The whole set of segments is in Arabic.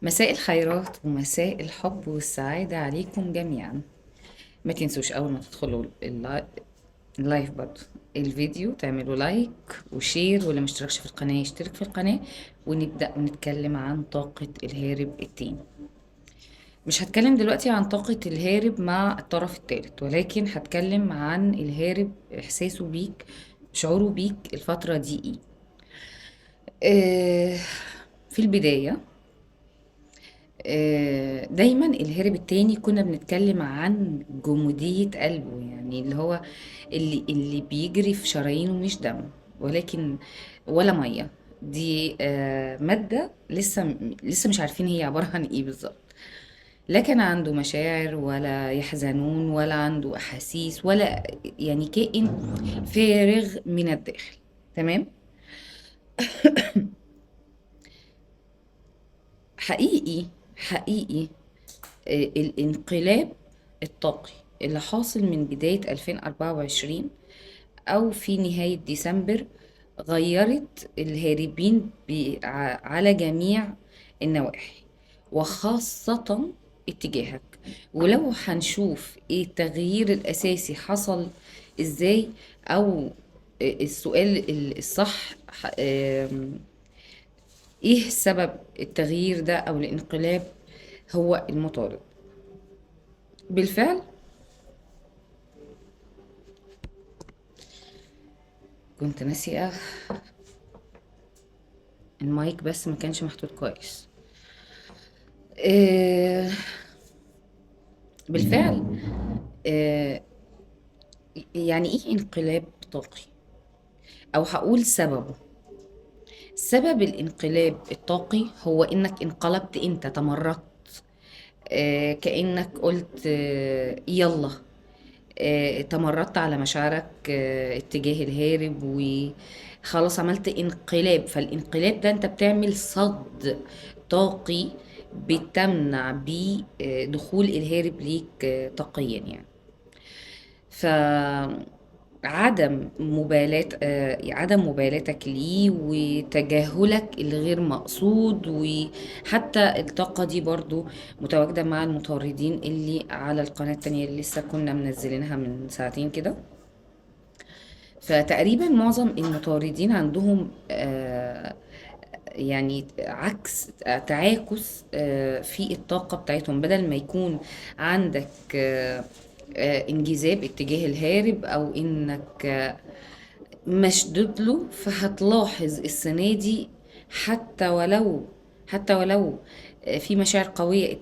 مساء الخيرات ومساء الحب والسعادة عليكم جميعا. ما تنسوش أول ما تدخلوا اللايف برضو الفيديو تعملوا لايك وشير، واللي مشتركش في القناة يشترك في القناة. ونبدأ نتكلم عن طاقة الهارب التاني. مش هتكلم دلوقتي عن طاقة الهارب مع الطرف الثالث، ولكن هتكلم عن الهارب، إحساسه بيك، شعوره بيك الفترة دي ايه. آه، في البداية، دايما الهرب التاني كنا بنتكلم عن جمودية قلبه، يعني اللي هو اللي بيجري في شرايينه مش دم، ولكن ولا مية. دي مادة لسه مش عارفين هي عبارة عن ايه بالظبط. لا كان عنده مشاعر ولا يحزنون ولا عنده أحاسيس ولا، يعني كائن فارغ من الداخل. تمام. حقيقي حقيقي. الانقلاب الطاقي اللي حاصل من بداية 2024 أو في نهاية ديسمبر غيرت الهاربين على جميع النواحي، وخاصة اتجاهك. ولو هنشوف ايه التغيير الأساسي حصل ازاي، أو السؤال الصح، ايه سبب التغيير ده أو الانقلاب، هو المطارد. بالفعل كنت ناسية المايك، بس ما كانش محطوط كويس. آه، بالفعل. آه، يعني ايه انقلاب طاقي؟ او هقول سببه. سبب الانقلاب الطاقي هو انك انقلبت، انت تمردت. كأنك قلت يلا. تمردت على مشاعرك اتجاه الهارب، وخلاص عملت انقلاب. فالانقلاب ده انت بتعمل صد طاقي بتمنع بيه دخول الهارب ليك طاقيا يعني. فعدم مبالاة عدم مبالاتك ليه وتجاهلك الغير مقصود، وحتى الطاقة دي برضو متواجدة مع المطاردين اللي على القناة التانية اللي لسه كنا منزلينها من ساعتين كده. فتقريبا معظم المطاردين عندهم يعني عكس، تعاكس في الطاقة بتاعتهم. بدل ما يكون عندك انجذاب اتجاه الهارب، او انك مشدود له، فهتلاحظ السنة دي، حتى ولو حتى ولو في مشاعر قوية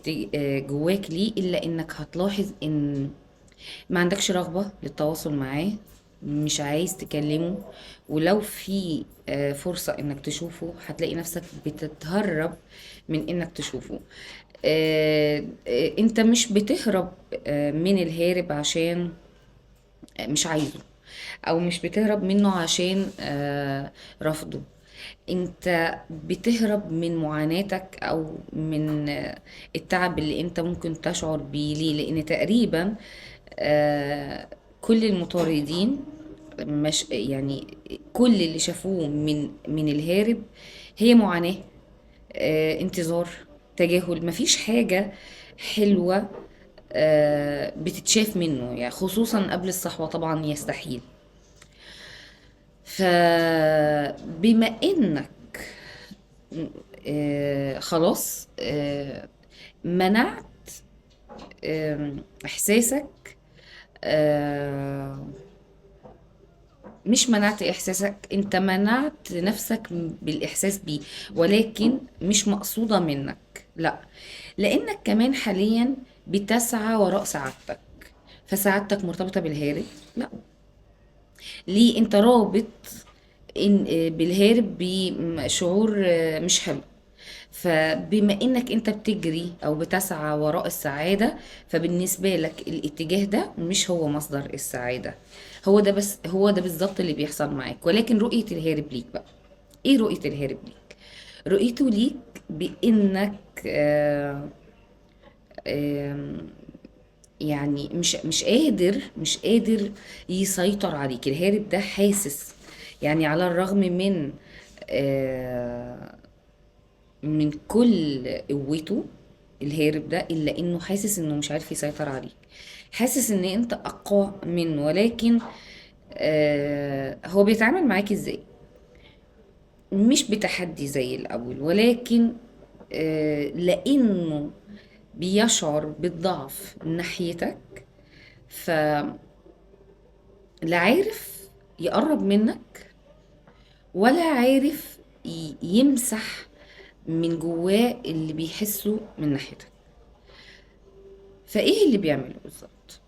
جواك ليه، إلا إنك هتلاحظ إن ما عندكش رغبة للتواصل معاه، مش عايز تكلمه. ولو في فرصة انك تشوفه، هتلاقي نفسك بتتهرب من انك تشوفه. انت مش بتهرب من الهارب عشان مش عايزه، او مش بتهرب منه عشان رفضه. انت بتهرب من معاناتك، او من التعب اللي انت ممكن تشعر بيه ليه، لان تقريبا آه، كل المطاردين، مش يعني كل اللي شافوه من الهارب هي معاناة، انتظار، تجاهل. مفيش حاجة حلوة بتتشاف منه، يعني خصوصا قبل الصحوة طبعا يستحيل. فبما انك خلاص منعت احساسك، آه، مش منعت احساسك، انت منعت نفسك بالاحساس بيه، ولكن مش مقصودة منك، لا. لانك كمان حاليا بتسعى وراء سعادتك، فسعادتك مرتبطة بالهارب؟ لا. ليه انت رابط إن بالهارب بشعور مش حلو؟ فبما انك انت بتجري او بتسعى وراء السعادة، فبالنسبة لك الاتجاه ده مش هو مصدر السعادة. هو ده، بس هو ده بالظبط اللي بيحصل معاك. ولكن رؤية الهارب ليك بقى، ايه رؤية الهارب ليك؟ رؤيته ليك بانك آم، يعني مش قادر يسيطر عليك. الهارب ده حاسس، يعني على الرغم من آه، من كل قوته الهارب ده، الا انه حاسس انه مش عارف يسيطر عليك، حاسس ان انت اقوى منه. ولكن هو بيتعامل معاك ازاي؟ مش بتحدي زي الاول، ولكن لانه بيشعر بالضعف من ناحيتك، فلا عارف يقرب منك، ولا عارف يمسح من جواه اللي بيحسه من ناحيتك. فايه اللي بيعمله بالظبط؟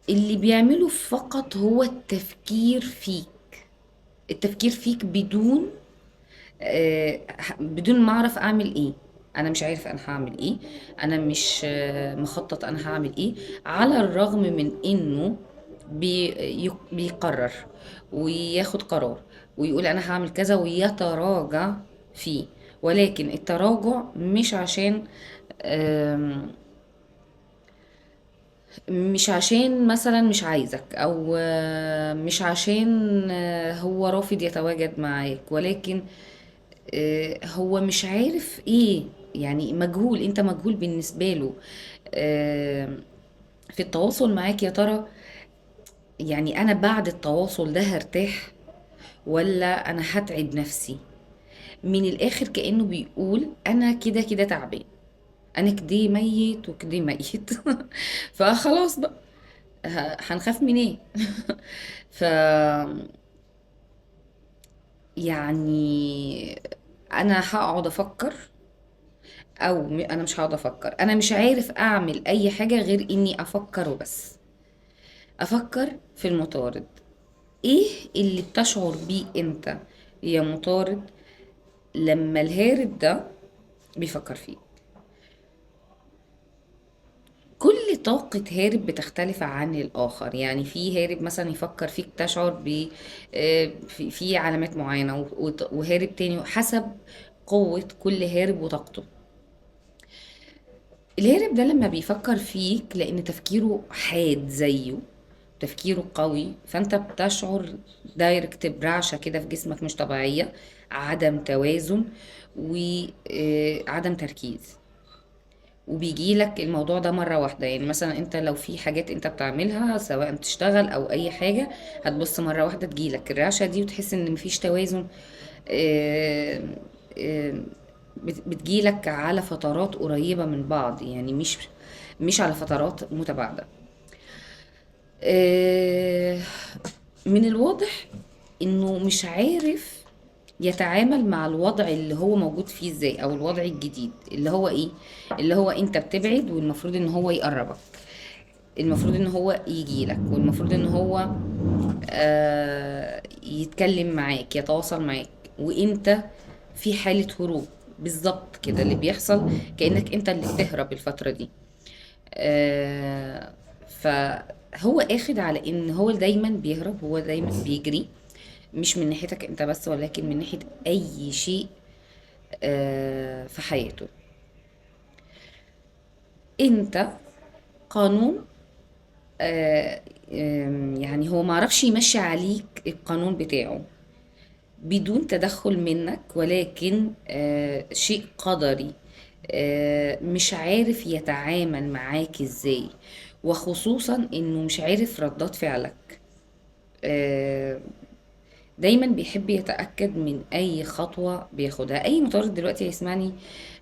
اللي بيعمله فقط هو التفكير فيك، التفكير فيك بدون ما اعرف اعمل ايه. انا مش عارف انا هعمل ايه، انا مش مخطط انا هعمل ايه، على الرغم من انه بيقرر وياخد قرار ويقول انا هعمل كذا ويتراجع فيه. ولكن التراجع مش عشان مثلا مش عايزك، او مش عشان هو رافض يتواجد معاك، ولكن هو مش عارف ايه، يعني مجهول، انت مجهول بالنسبة له. آه، في التواصل معاك يا ترى، يعني انا بعد التواصل ده هرتاح ولا انا هتعب نفسي؟ من الاخر كأنه بيقول انا كده كده تعبان، انا كده ميت وكده ميت فخلاص بقى، هنخاف من ايه؟ ف يعني انا هقعد افكر، او انا مش هقعد افكر، انا مش عارف اعمل اي حاجة غير اني افكر وبس. افكر في المطارد. ايه اللي بتشعر بيه انت يا مطارد لما الهارب ده بيفكر فيك؟ كل طاقة هارب بتختلف عن الآخر. يعني في هارب مثلا يفكر فيك تشعر ب في علامات معينة، وهارب تاني حسب قوة كل هارب وطاقته. الهارب ده لما بيفكر فيك لأن تفكيره حاد زيه، تفكيره قوي، فانت بتشعر دايركت برعشة كده في جسمك مش طبيعية، عدم توازن وعدم تركيز. وبيجي لك الموضوع ده مرة واحدة. يعني مثلا انت لو في حاجات انت بتعملها سواء بتشتغل او اي حاجة، هتبص مرة واحدة تجيلك الرعشة دي وتحس ان مفيش توازن. آه، آه، بتجيلك على فترات قريبة من بعض، يعني مش على فترات متباعدة. آه، من الواضح انه مش عارف يتعامل مع الوضع اللي هو موجود فيه ازاي، او الوضع الجديد اللي هو ايه، اللي هو انت بتبعد والمفروض ان هو يقربك، المفروض ان هو يجيلك، والمفروض ان هو يتكلم معاك يتواصل معاك، وانت في حالة هروب. بالظبط كده اللي بيحصل، كأنك انت اللي بتهرب الفترة دي. آه، فهو اخد على ان هو دايما بيهرب، هو دايما بيجري، مش من ناحيتك انت بس، ولكن من ناحية اي شيء في حياته. انت قانون، آه، يعني هو معرفش يمشي عليك القانون بتاعه بدون تدخل منك، ولكن شيء قدري. مش عارف يتعامل معاك ازاي، وخصوصا انه مش عارف ردات فعلك. آه، دايما بيحب يتأكد من اي خطوة بياخدها. اي مطارد دلوقتي هيسمعني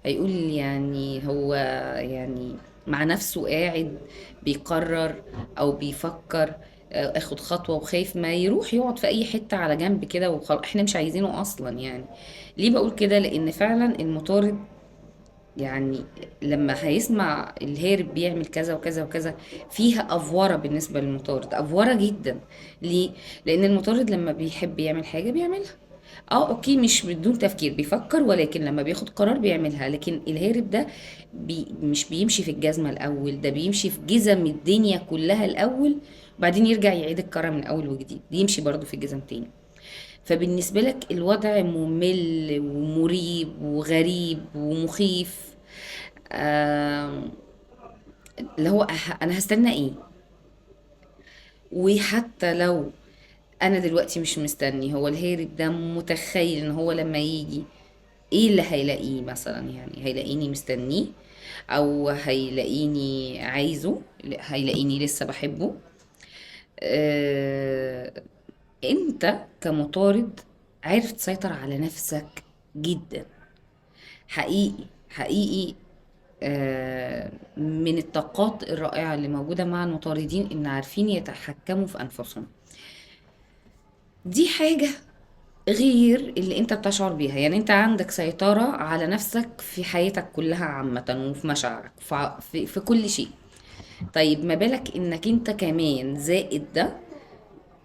هيقول يعني هو يعني مع نفسه قاعد بيقرر او بيفكر اخد خطوة، وخايف ما يروح يقعد في اي حتة على جنب كده وخلاص، احنا مش عايزينه اصلا يعني. ليه بقول كده؟ لان فعلا المطارد يعني لما هيسمع الهارب بيعمل كذا وكذا وكذا، فيها افوره بالنسبه للمطارد، افوره جدا. ليه؟ لان المطارد لما بيحب يعمل حاجه بيعملها. اه اوكي، مش بدون تفكير بيفكر، ولكن لما بياخد قرار بيعملها. لكن الهارب ده مش بيمشي في الجزمه الاول، ده بيمشي في جزم الدنيا كلها الاول، وبعدين يرجع يعيد الكرة من اول وجديد، يمشي برضو في الجزم تاني. فبالنسبة لك الوضع ممل ومريب وغريب ومخيف. آم، اللي هو انا هستنى ايه؟ وحتى لو انا دلوقتي مش مستني، هو الهارب ده متخيل ان هو لما يجي ايه اللي هيلاقيه مثلا؟ يعني هيلاقيني مستنيه، او هيلاقيني عايزه، هيلاقيني لسه بحبه. آه، انت كمطارد عارف تسيطر على نفسك جدا، حقيقي حقيقي. من الطاقات الرائعة اللي موجودة مع المطاردين إن عارفين يتحكموا في أنفسهم. دي حاجة غير اللي انت بتشعر بيها. يعني انت عندك سيطرة على نفسك في حياتك كلها عامة، وفي مشاعرك، في كل شيء. طيب ما بالك انك انت كمان زائد ده،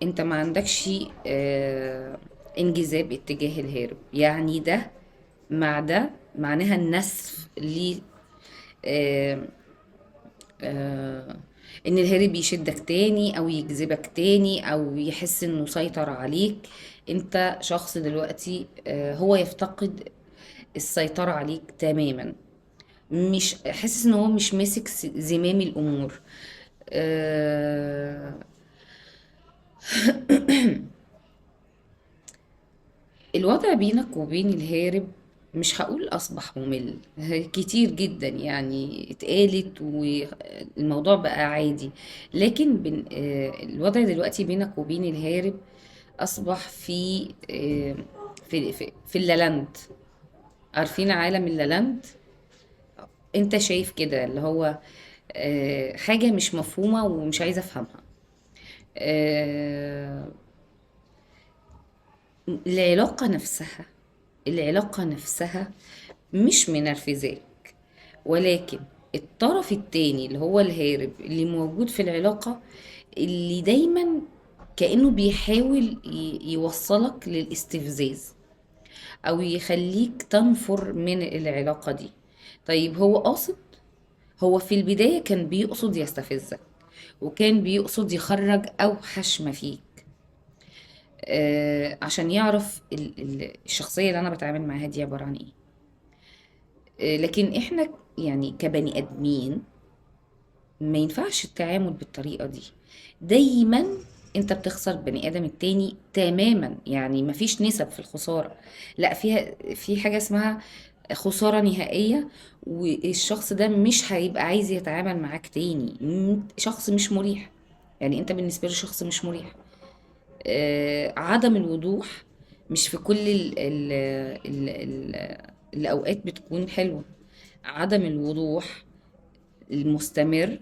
انت ما عندكش انجذاب اتجاه الهارب. يعني ده مع ده معناها النسف ل آه، آه، ان الهارب يشدك تاني او يجذبك تاني او يحس انه سيطر عليك. انت شخص دلوقتي هو يفتقد السيطرة عليك تماما، مش حاسس ان هو مش ماسك زمام الامور. آه، الوضع بينك وبين الهارب مش هقول اصبح ممل، كتير جدا يعني اتقالت والموضوع بقى عادي. لكن الوضع دلوقتي بينك وبين الهارب اصبح في اللالاند. عارفين عالم اللالاند؟ انت شايف كده اللي هو حاجة مش مفهومة ومش عايزة افهمها. آه، العلاقة نفسها، العلاقة نفسها مش منرفزاك، ولكن الطرف التاني اللي هو الهارب اللي موجود في العلاقة، اللي دايما كأنه بيحاول يوصلك للاستفزاز او يخليك تنفر من العلاقة دي. طيب هو قاصد؟ هو في البداية كان بيقصد يستفزك، وكان بيقصد يخرج اوحش ما فيك، عشان يعرف الشخصية اللي انا بتعامل معاها دي عبارة عن ايه. لكن احنا يعني كبني ادمين ما ينفعش التعامل بالطريقة دي. دايما انت بتخسر بني ادم التاني تماما، يعني مفيش نسب في الخسارة، لا فيها في حاجة اسمها خسارة نهائية. والشخص ده مش هيبقى عايز يتعامل معاك تاني، شخص مش مريح. يعني انت بالنسبة له شخص مش مريح. عدم الوضوح مش في كل الأوقات بتكون حلوة. عدم الوضوح المستمر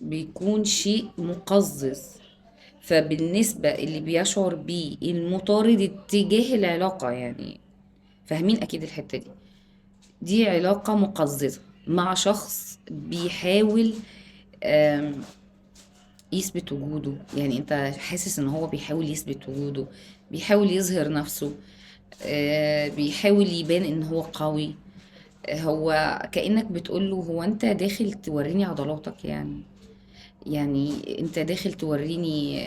بيكون شيء مقزز. فبالنسبة اللي بيشعر بيه المطارد اتجاه العلاقة، يعني فاهمين أكيد الحتة دي، دي علاقة مقززة مع شخص بيحاول آم، يثبت وجوده. يعني انت حاسس ان هو بيحاول يثبت وجوده، بيحاول يظهر نفسه، بيحاول يبان ان هو قوي. هو كأنك بتقوله هو انت داخل توريني عضلاتك؟ يعني انت داخل توريني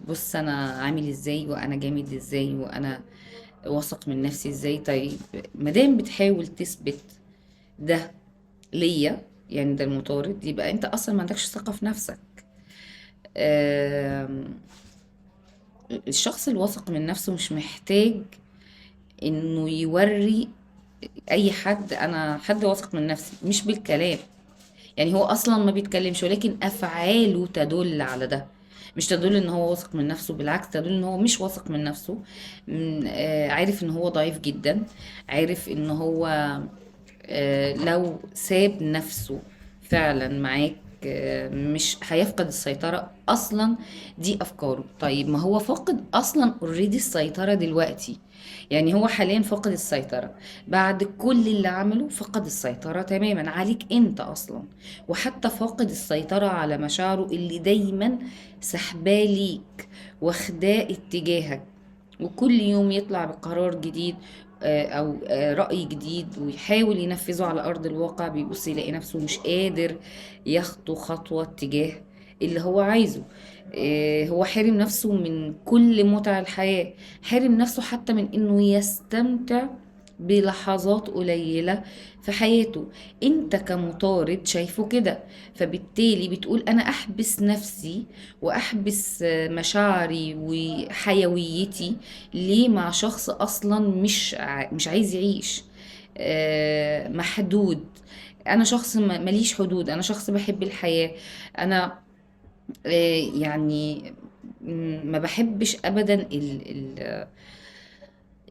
بص انا عامل ازاي، وانا جامد ازاي، وانا واثق من نفسي ازاي. طيب مادام بتحاول تثبت ده ليا، يعني ده المطارد، يبقى انت اصلا ما عندكش ثقة في نفسك. آم، الشخص الواثق من نفسه مش محتاج انه يوري اي حد انا حد واثق من نفسي، مش بالكلام. يعني هو اصلا ما بيتكلمش، ولكن افعاله تدل على ده. مش تدل ان هو واثق من نفسه، بالعكس تدل ان هو مش واثق من نفسه. عارف ان هو ضعيف جدا، عارف ان هو لو ساب نفسه فعلا معاك مش هيفقد السيطرة أصلا. دي أفكاره. طيب ما هو فاقد أصلا اوريدي السيطرة دلوقتي. يعني هو حاليا فاقد السيطرة، بعد كل اللي عمله فقد السيطرة تماما عليك انت أصلا. وحتى فاقد السيطرة على مشاعره اللي دايما سحباه ليك، واخداه اتجاهك. وكل يوم يطلع بقرار جديد او رأي جديد ويحاول ينفذه على ارض الواقع، بيبص يلاقي نفسه مش قادر يخطو خطوة اتجاه اللي هو عايزه. هو حارم نفسه من كل متع الحياة، حارم نفسه حتى من انه يستمتع بلحظات قليلة في حياته. انت كمطارد شايفه كده، فبالتالي بتقول انا احبس نفسي واحبس مشاعري وحيويتي ليه مع شخص اصلا مش عايز يعيش. محدود. انا شخص ماليش حدود، انا شخص بحب الحياة. انا يعني ما بحبش ابدا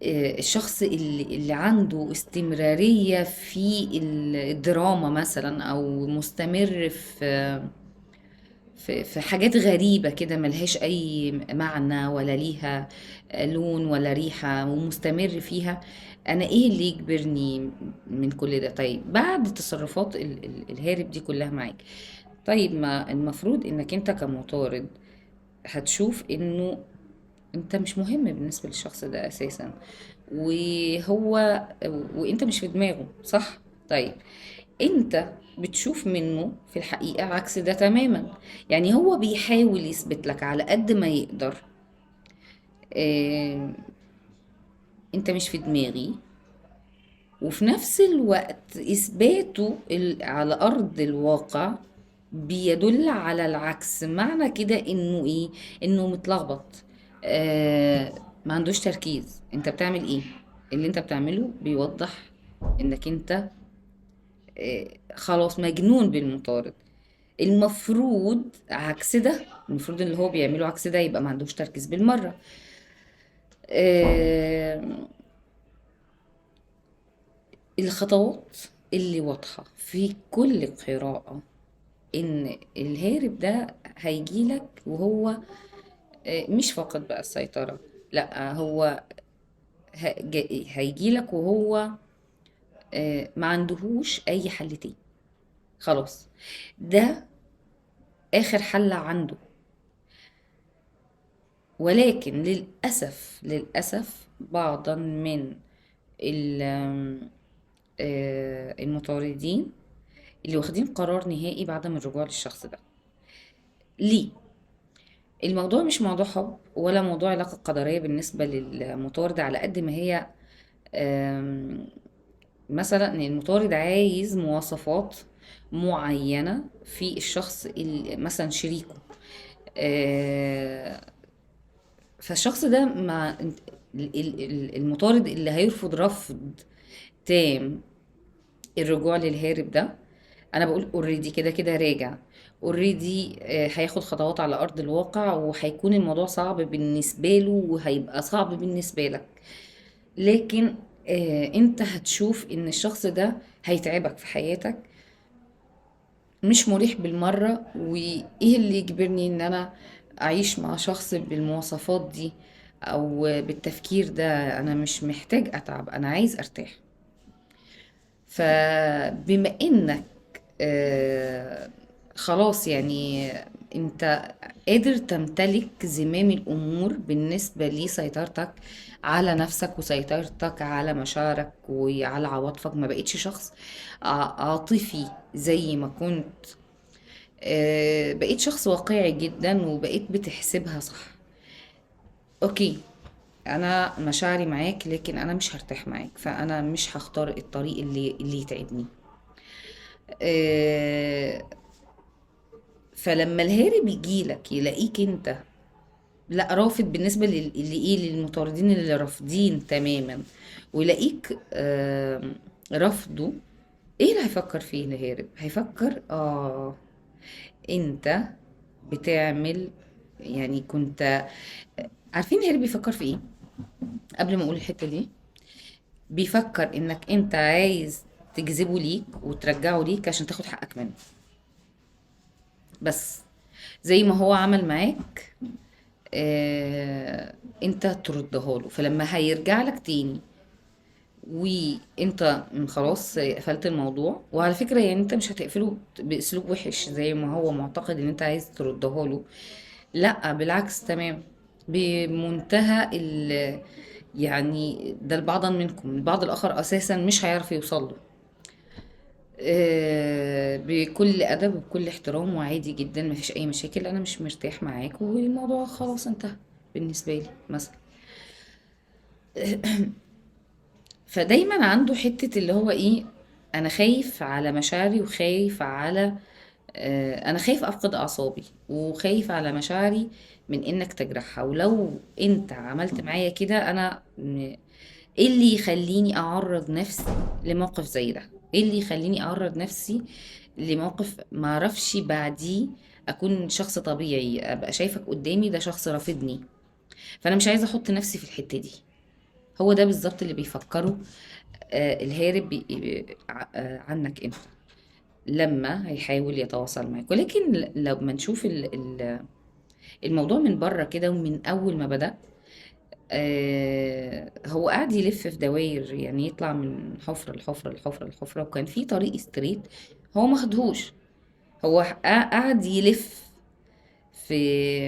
الشخص اللي عنده استمرارية في الدراما مثلا، او مستمر في حاجات غريبة كده ملهاش أي معنى ولا ليها لون ولا ريحة ومستمر فيها. أنا إيه اللي يجبرني من كل ده؟ طيب بعد تصرفات الهارب دي كلها معاك، طيب ما المفروض إنك أنت كمطارد هتشوف إنه أنت مش مهم بالنسبة للشخص ده أساسا، وهو وأنت مش في دماغه، صح؟ طيب انت بتشوف منه في الحقيقة عكس ده تماما. يعني هو بيحاول يثبت لك على قد ما يقدر اه انت مش في دماغي، وفي نفس الوقت اثباته على ارض الواقع بيدل على العكس. معنى كده انه ايه؟ انه متلخبط، اه ما عندوش تركيز. انت بتعمل ايه؟ اللي انت بتعمله بيوضح انك انت خلاص مجنون بالمطارد. المفروض عكس ده، المفروض اللي هو بيعمله عكس ده، يبقى ما عندوش تركيز بالمرة. آه، الخطوات اللي واضحة في كل قراءة ان الهارب ده هيجيلك وهو مش فقط بقى السيطرة، لا هو هيجيلك وهو ما عندهوش اي حل تاني. خلاص، ده اخر حل عنده. ولكن للأسف للأسف بعضا من المطاردين اللي واخدين قرار نهائي بعدم الرجوع للشخص ده. ليه؟ الموضوع مش موضوع حب ولا موضوع علاقة قدرية بالنسبة للمطارد، على قد ما هي آم، مثلا إن المطارد عايز مواصفات معينة في الشخص اللي مثلا شريكه. آه، فالشخص ده مع المطارد اللي هيرفض رفض تام الرجوع للهارب ده، انا بقول اوريدي كده كده راجع، اوريدي هياخد خطوات على ارض الواقع، وهيكون الموضوع صعب بالنسبه له وهيبقى صعب بالنسبه لك. لكن انت هتشوف ان الشخص ده هيتعبك في حياتك، مش مريح بالمره. وايه اللي يجبرني ان انا اعيش مع شخص بالمواصفات دي او بالتفكير ده؟ انا مش محتاج اتعب، انا عايز ارتاح. فبما انك آه خلاص يعني انت قادر تمتلك زمام الامور بالنسبة لسيطرتك على نفسك وسيطرتك على مشاعرك وعلى عواطفك، ما بقيتش شخص عاطفي زي ما كنت. بقيت شخص واقعي جدا وبقيت بتحسبها صح. اوكي، انا مشاعري معاك لكن انا مش هرتاح معاك، فانا مش هختار الطريق اللي يتعبني. آه، فلما الهارب يجيلك يلاقيك انت لا رافض بالنسبة اللي ايه للمطاردين اللي رافضين تماما، ويلاقيك رفضه، ايه اللي هيفكر فيه الهارب؟ هيفكر انت بتعمل، يعني كنت عارفين الهارب بيفكر في ايه؟ قبل ما اقول الحتة دي، بيفكر انك انت عايز تجذبه ليك وترجعه ليك عشان تاخد حقك منه، بس زي ما هو عمل معاك انت تردها له. فلما هيرجع لك تاني وانت خلاص قفلت الموضوع، وعلى فكرة يعني انت مش هتقفله باسلوب وحش زي ما هو معتقد ان انت عايز تردها له، لا بالعكس تمام، بمنتهى يعني ده البعض منكم، البعض الاخر اساسا مش هيعرف يوصل له. بكل ادب وبكل احترام وعادي جدا، مفيش اي مشاكل، انا مش مرتاح معاك والموضوع خلاص انتهى بالنسبه لي مثلا. فدايما عنده حته اللي هو ايه، انا خايف على مشاعري وخايف على انا خايف افقد اعصابي وخايف على مشاعري من انك تجرحها، ولو انت عملت معايا كده انا ايه اللي يخليني اعرض نفسي لموقف زي ده؟ ايه اللي يخليني اعرض نفسي لموقف ما اعرفش بعديه اكون شخص طبيعي، ابقى شايفك قدامي ده شخص رافضني؟ فانا مش عايزه احط نفسي في الحته دي. هو ده بالظبط اللي بيفكره الهارب عنك انت لما هيحاول يتواصل معاك. ولكن لو ما نشوف الموضوع من بره كده، ومن اول ما بدأ هو قاعد يلف في دواير، يعني يطلع من حفرة لحفرة لحفرة لحفرة، وكان في طريق ستريت هو ما خدهوش. هو قاعد يلف في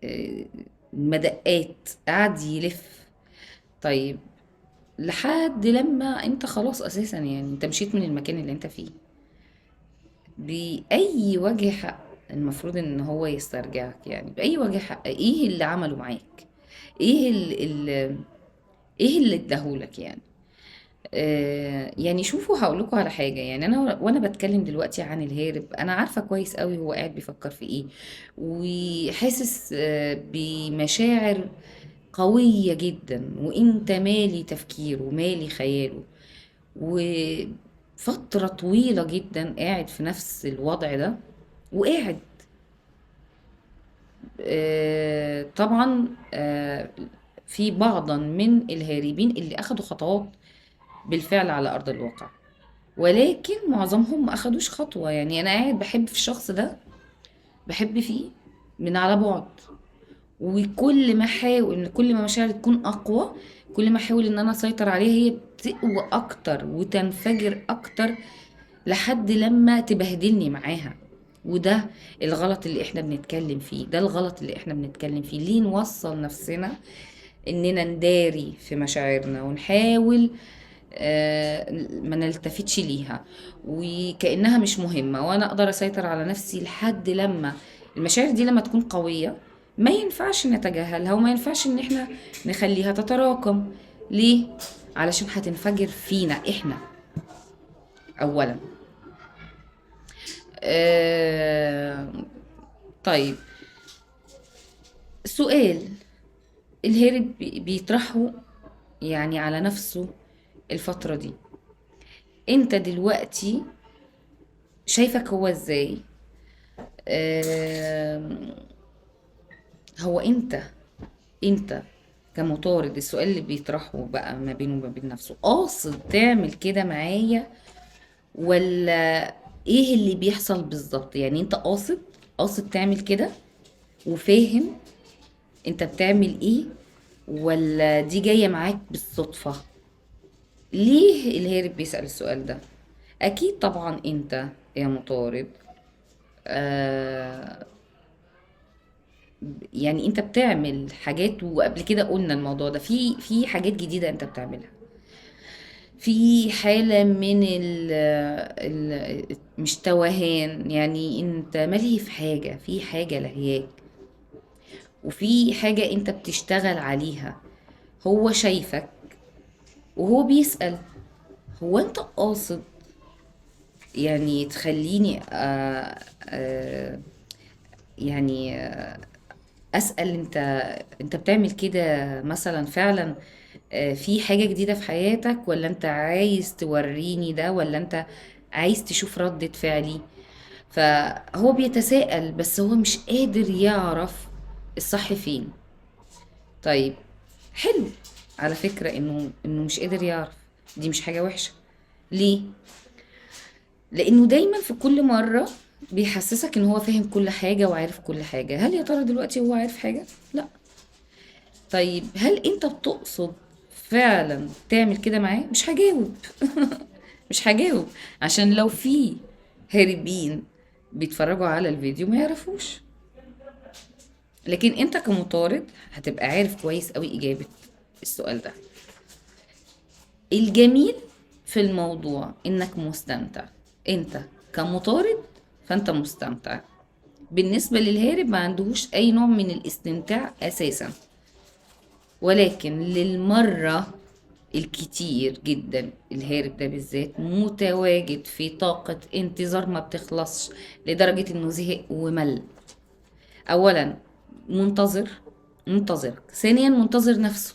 آه، مدقات، قاعد يلف. طيب، لحد لما انت خلاص اساسا يعني انت مشيت من المكان اللي انت فيه. بأي وجه حق المفروض ان هو يسترجعك؟ يعني بأي وجه حق؟ ايه اللي عمله معاك؟ ايه ايه اللي اداهولك يعني؟ يعني شوفوا، هقولكوا على حاجة. يعني أنا وأنا بتكلم دلوقتي عن الهارب، أنا عارفة كويس قوي هو قاعد بيفكر في إيه، وحاسس بمشاعر قوية جدا، وإنت مالي تفكيره ومالي خياله. وفترة طويلة جدا قاعد في نفس الوضع ده، وقاعد طبعا في بعضا من الهاربين اللي أخدوا خطوات بالفعل على أرض الواقع، ولكن معظمهم ما اخدوش خطوة. يعني انا قاعد بحب في الشخص ده، بحب فيه من على بعد، وكل ما احاول ان كل ما مشاعري تكون اقوى، كل ما احاول ان انا اسيطر عليها، هي بتقوى اكتر وتنفجر اكتر لحد لما تبهدلني معاها. وده الغلط اللي احنا بنتكلم فيه، ده الغلط اللي احنا بنتكلم فيه. ليه نوصل نفسنا اننا نداري في مشاعرنا ونحاول ما نلتفتش ليها وكأنها مش مهمة، وانا اقدر اسيطر على نفسي لحد لما المشاعر دي لما تكون قوية ما ينفعش نتجاهلها، وما ينفعش ان احنا نخليها تتراكم. ليه؟ علشان هتنفجر فينا احنا اولا. آه طيب، سؤال الهرب بيطرحه يعني على نفسه الفترة دي: انت دلوقتي شايفك هو ازاي؟ آم، هو انت كمطارد، السؤال اللي بيطرحه بقى ما بينه وما بين نفسه: قاصد تعمل كده معايا، ولا ايه اللي بيحصل بالظبط؟ يعني انت قاصد تعمل كده وفاهم انت بتعمل ايه، ولا دي جاية معاك بالصدفة؟ ليه الهارب بيسأل السؤال ده؟ اكيد طبعا انت يا مطارد آه يعني انت بتعمل حاجات، وقبل كده قلنا الموضوع ده، في حاجات جديدة انت بتعملها، في حالة من مش توهان، يعني انت ملهي في حاجة، في حاجة لهياك، وفي حاجة انت بتشتغل عليها. هو شايفك وهو بيسأل: هو انت قاصد يعني تخليني يعني أسأل انت بتعمل كده مثلا فعلا في حاجة جديدة في حياتك، ولا انت عايز توريني ده، ولا انت عايز تشوف ردة فعلي؟ فهو بيتساءل، بس هو مش قادر يعرف الصح فين. طيب، حلو على فكرة انه مش قادر يعرف، دي مش حاجة وحشة. ليه؟ لانه دايما في كل مرة بيحسسك ان هو فاهم كل حاجة وعارف كل حاجة. هل يا ترى دلوقتي هو عارف حاجة؟ لا. طيب، هل انت بتقصد فعلا تعمل كده معاه؟ مش هجاوب. مش هجاوب، عشان لو في هاربين بيتفرجوا على الفيديو ما يعرفوش. لكن انت كمطارد هتبقى عارف كويس قوي اجابة السؤال ده. الجميل في الموضوع انك مستمتع. انت كمطارد فانت مستمتع. بالنسبة للهارب ما عندهوش اي نوع من الاستمتاع اساسا، ولكن للمرة الكتير جدا الهارب ده بالذات متواجد في طاقة انتظار ما بتخلصش، لدرجة انه زهق ومل. اولا منتظر، ثانيا منتظر نفسه،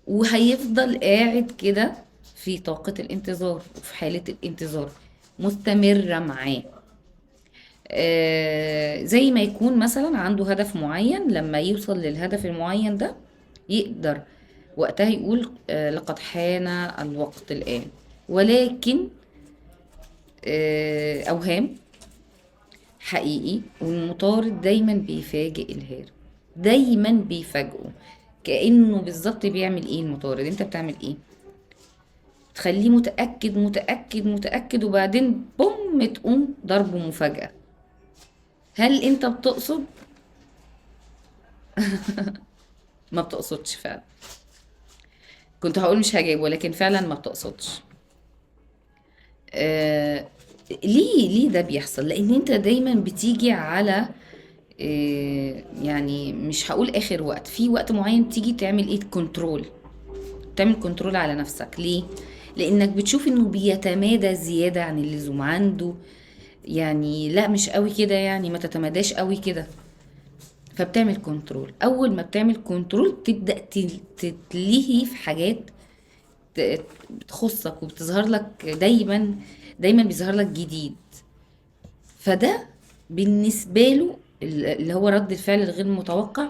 وهيفضل قاعد كده في طاقة الانتظار وفي حالة الانتظار مستمرة معاه. زي ما يكون مثلا عنده هدف معين، لما يوصل للهدف المعين ده يقدر وقتها يقول لقد حان الوقت الآن. ولكن أوهام حقيقي. والمطارد دايما بيفاجئ الهارب، دايما بيفاجئه. كأنه بالظبط بيعمل ايه المطارد؟ انت بتعمل ايه؟ تخليه متأكد متأكد متأكد، وبعدين بوم تقوم ضربه مفاجأة. هل انت بتقصد؟ ما بتقصدش فعلا. كنت هقول مش هجاوب، ولكن فعلا ما بتقصدش. آه ليه ده بيحصل؟ لان انت دايما بتيجي على يعني مش هقول اخر وقت، في وقت معين تيجي تعمل ايه؟ كنترول. تعمل كنترول على نفسك. ليه؟ لانك بتشوف انه بيتمادى زيادة عن اللزوم عنده. يعني لا مش قوي كده، يعني ما تتماداش قوي كده. فبتعمل كنترول. اول ما بتعمل كنترول تبدأ تتلهي في حاجات بتخصك وبتظهر لك دايما. دايما بيظهر لك جديد. فده بالنسبة له اللي هو رد الفعل الغير متوقع.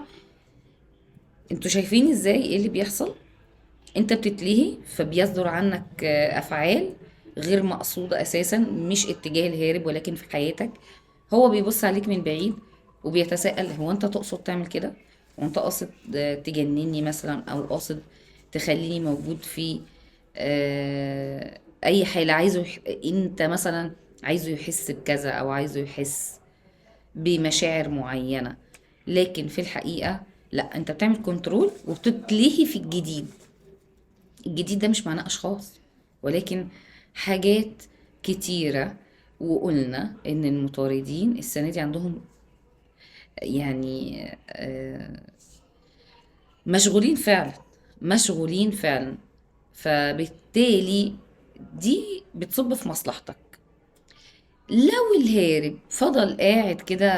انتوا شايفين ازاي ايه اللي بيحصل؟ انت بتتلهي فبيصدر عنك افعال غير مقصودة اساسا، مش اتجاه الهارب ولكن في حياتك. هو بيبص عليك من بعيد وبيتساءل هو انت تقصد تعمل كده؟ وانت قاصد تجنني مثلا، او قاصد تخليني موجود في اي حالة عايزه انت مثلا عايزه يحس بكذا، او عايزه يحس بمشاعر معينة. لكن في الحقيقة لا، انت بتعمل كنترول وبتتلهي في الجديد. الجديد ده مش معناه اشخاص، ولكن حاجات كتيرة. وقلنا ان المطاردين السنة دي عندهم يعني مشغولين فعلا. مشغولين فعلا. فبالتالي دي بتصب في مصلحتك. لو الهارب فضل قاعد كده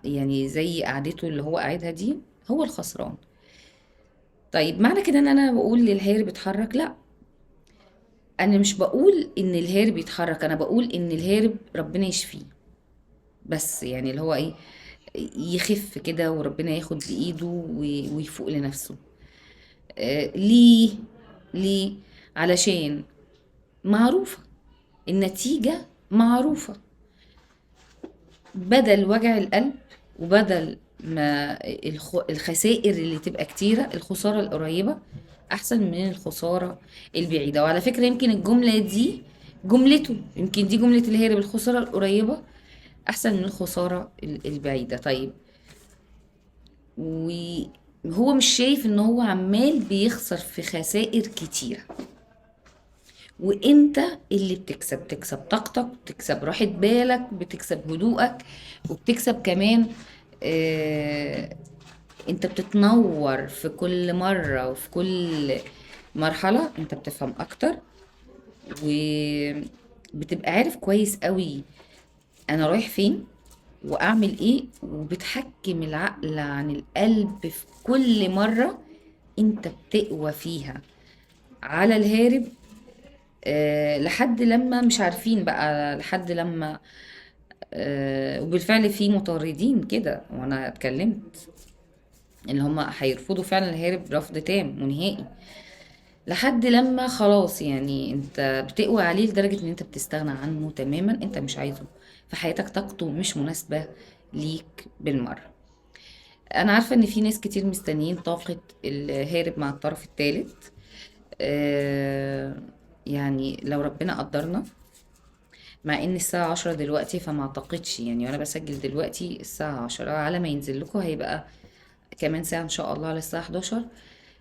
يعني زي قعدته اللي هو قاعدها دي، هو الخسران. طيب معنى كده ان انا بقول للهارب اتحرك؟ لا، انا مش بقول ان الهارب يتحرك، انا بقول ان الهارب ربنا يشفيه. بس يعني اللي هو ايه، يخف كده وربنا ياخد بايده ويفوق لنفسه. ليه؟ ليه؟ علشان معروفة، النتيجة معروفة. بدل وجع القلب، وبدل ما الخسائر اللي تبقى كتيرة، الخسارة القريبة أحسن من الخسارة البعيدة. وعلى فكرة يمكن الجملة دي جملته، يمكن دي جملة الهارب، الخسارة القريبة أحسن من الخسارة البعيدة. طيب، وهو مش شايف ان هو عمال بيخسر في خسائر كتيرة. وانت اللي بتكسب طاقتك، بتكسب راحة بالك، بتكسب هدوءك، وبتكسب كمان آه انت بتتنور في كل مرة وفي كل مرحلة. انت بتفهم اكتر، وبتبقى عارف كويس قوي انا رايح فين واعمل ايه. وبتحكم العقل عن القلب في كل مرة انت بتقوى فيها على الهارب. لحد لما مش عارفين بقى، لحد لما وبالفعل في مطاردين كده وانا اتكلمت، اللي هم هيرفضوا فعلا الهارب رفض تام ونهائي، لحد لما خلاص يعني انت بتقوى عليه لدرجة ان انت بتستغنى عنه تماما. انت مش عايزه في حياتك، طاقته مش مناسبة ليك بالمرة. انا عارفة ان في ناس كتير مستنيين طاقة الهارب مع الطرف الثالث. يعني لو ربنا قدرنا، مع ان الساعة 10 دلوقتي، فما اعتقدش يعني، وانا بسجل دلوقتي الساعة 10، على ما ينزل لكم هيبقى كمان ساعة ان شاء الله على الساعة 11.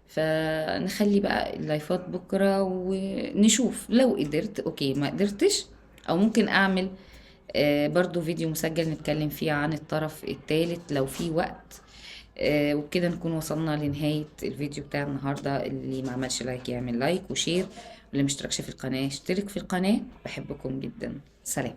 فنخلي بقى اللايفات بكرة ونشوف، لو قدرت اوكي، ما قدرتش او ممكن اعمل برضو فيديو مسجل نتكلم فيه عن الطرف الثالث لو في وقت. وبكده نكون وصلنا لنهاية الفيديو بتاع النهاردة. اللي ما عملش لايك يعمل لايك وشير، واللي مشتركش في القناة اشترك في القناة. بحبكم جدا، سلام.